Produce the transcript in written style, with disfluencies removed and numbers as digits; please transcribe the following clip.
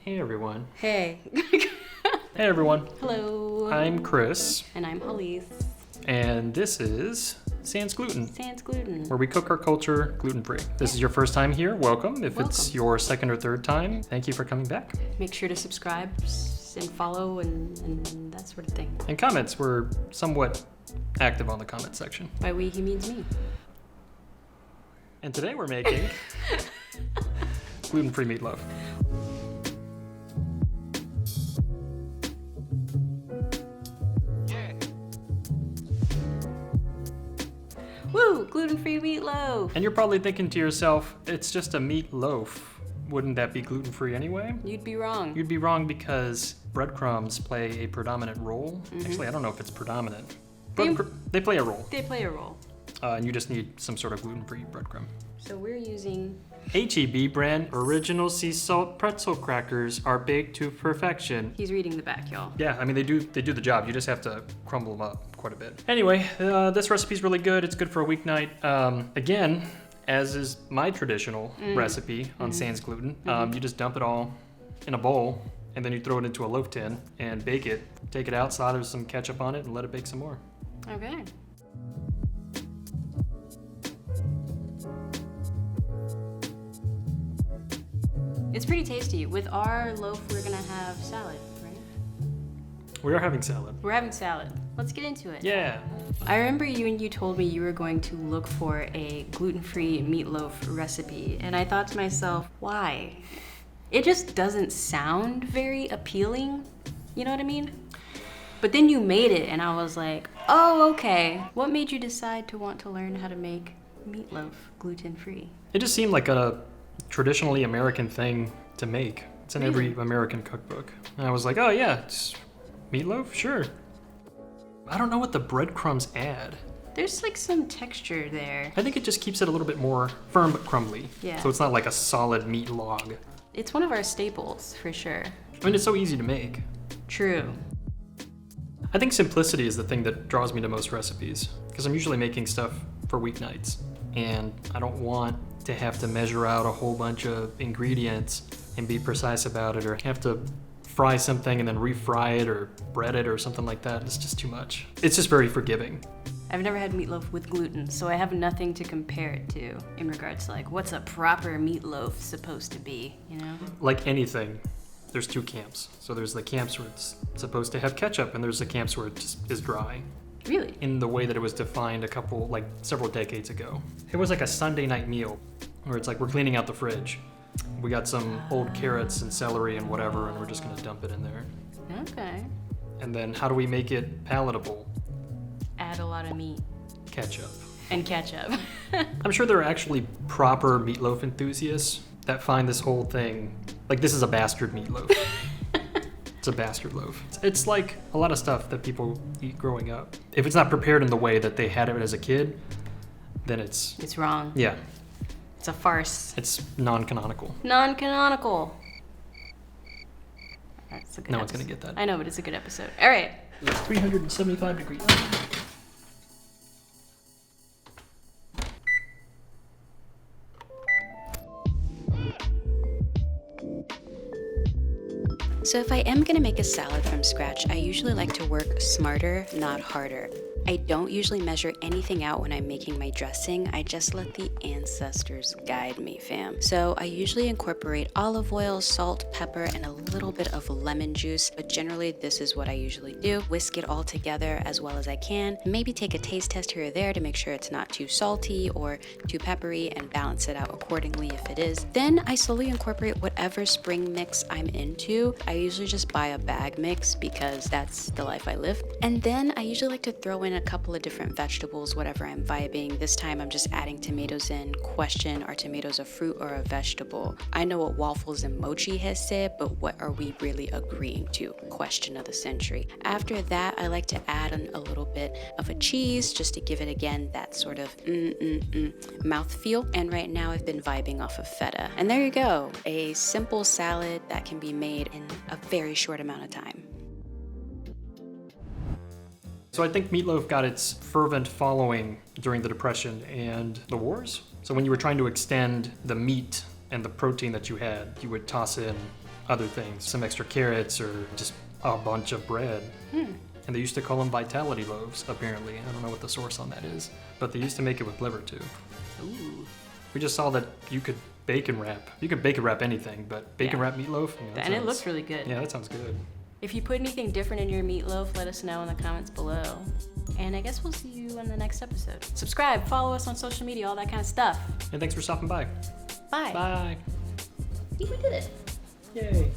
Hey everyone. Hey. Hey everyone. Hello. I'm Chris. And I'm Hallease. And this is Sans Gluten. Sans Gluten. Where we cook our culture gluten-free. This is your first time here, welcome. If it's your second or third time, thank you for coming back. Make sure to subscribe and follow and that sort of thing. And comments, we're somewhat active on the comment section. By we, he means me. And today we're making gluten-free meatloaf. Woo! Gluten-free meatloaf! And you're probably thinking to yourself, it's just a meat loaf. Wouldn't that be gluten-free anyway? You'd be wrong. You'd be wrong because breadcrumbs play a predominant role. Actually, I don't know if it's predominant, but they play a role. They play a role. And you just need some sort of gluten-free breadcrumb. So we're using H-E-B brand original sea salt pretzel crackers are baked to perfection. He's reading the back, y'all. Yeah, I mean, they do the job. You just have to crumble them up quite a bit. Anyway, this recipe's really good. It's good for a weeknight. Again, as is my traditional recipe on Sans Gluten, you just dump it all in a bowl and then you throw it into a loaf tin and bake it. Take it out, slather some ketchup on it, and let it bake some more. Okay. It's pretty tasty. With our loaf, we're gonna have salad, right? We are having salad. We're having salad. Let's get into it. Yeah. I remember you told me you were going to look for a gluten-free meatloaf recipe, and I thought to myself, why? It just doesn't sound very appealing, you know what I mean? But then you made it, and I was like, oh, okay. What made you decide to want to learn how to make meatloaf gluten-free? It just seemed like a traditionally American thing to make. It's in every American cookbook. And I was like, oh yeah, it's meatloaf, sure. I don't know what the breadcrumbs add. There's like some texture there. I think it just keeps it a little bit more firm but crumbly. Yeah. So it's not like a solid meat log. It's one of our staples, for sure. I mean, it's so easy to make. True. I think simplicity is the thing that draws me to most recipes, because I'm usually making stuff for weeknights, and I don't want to have to measure out a whole bunch of ingredients and be precise about it, or have to fry something and then refry it or bread it or something like that. It's just too much. It's just very forgiving. I've never had meatloaf with gluten, so I have nothing to compare it to in regards to like what's a proper meatloaf supposed to be, you know? Like anything, there's two camps. So there's the camps where it's supposed to have ketchup, and there's the camps where it just is dry. Really? In the way that it was defined several decades ago. It was like a Sunday night meal where it's like we're cleaning out the fridge. We got some old carrots and celery and whatever, and we're just gonna dump it in there. Okay. And then how do we make it palatable? Add a lot of meat. Ketchup. And ketchup. I'm sure there are actually proper meatloaf enthusiasts that find this whole thing, like this is a bastard meatloaf. It's a bastard loaf. It's like a lot of stuff that people eat growing up. If it's not prepared in the way that they had it as a kid, then It's wrong. yeah, It's a farce. it's non-canonical. Non-canonical. That's a good No one's episode. gonna get that. I know, but it's a good episode. All right. It's 375 degrees. So if I am gonna make a salad from scratch, I usually like to work smarter, not harder. I don't usually measure anything out when I'm making my dressing. I just let the ancestors guide me, fam. So I usually incorporate olive oil, salt, pepper, and a little bit of lemon juice, but generally this is what I usually do. Whisk it all together as well as I can. Maybe take a taste test here or there to make sure it's not too salty or too peppery and balance it out accordingly if it is. Then I slowly incorporate whatever spring mix I'm into. I usually just buy a bag mix because that's the life I live. And then I usually like to throw in a couple of different vegetables, whatever I'm vibing. This time I'm just adding tomatoes in. Question, are tomatoes a fruit or a vegetable? I know what waffles and mochi has said, but what are we really agreeing to? Question of the century. After that, I like to add in a little bit of a cheese just to give it again that sort of mouthfeel. And right now I've been vibing off of feta. And there you go, a simple salad that can be made in a very short amount of time. So I think meatloaf got its fervent following during the Depression and the wars. So when you were trying to extend the meat and the protein that you had, you would toss in other things, some extra carrots or just a bunch of bread. And they used to call them vitality loaves, apparently. I don't know what the source on that is, but they used to make it with liver too. Ooh. We just saw that you could bacon wrap. You could bacon wrap anything, but bacon Yeah. wrap meatloaf? And it looks really good. Yeah, that sounds good. If you put anything different in your meatloaf, let us know in the comments below. And I guess we'll see you on the next episode. Subscribe, follow us on social media, all that kind of stuff. And thanks for stopping by. Bye. Bye. We did it. Yay.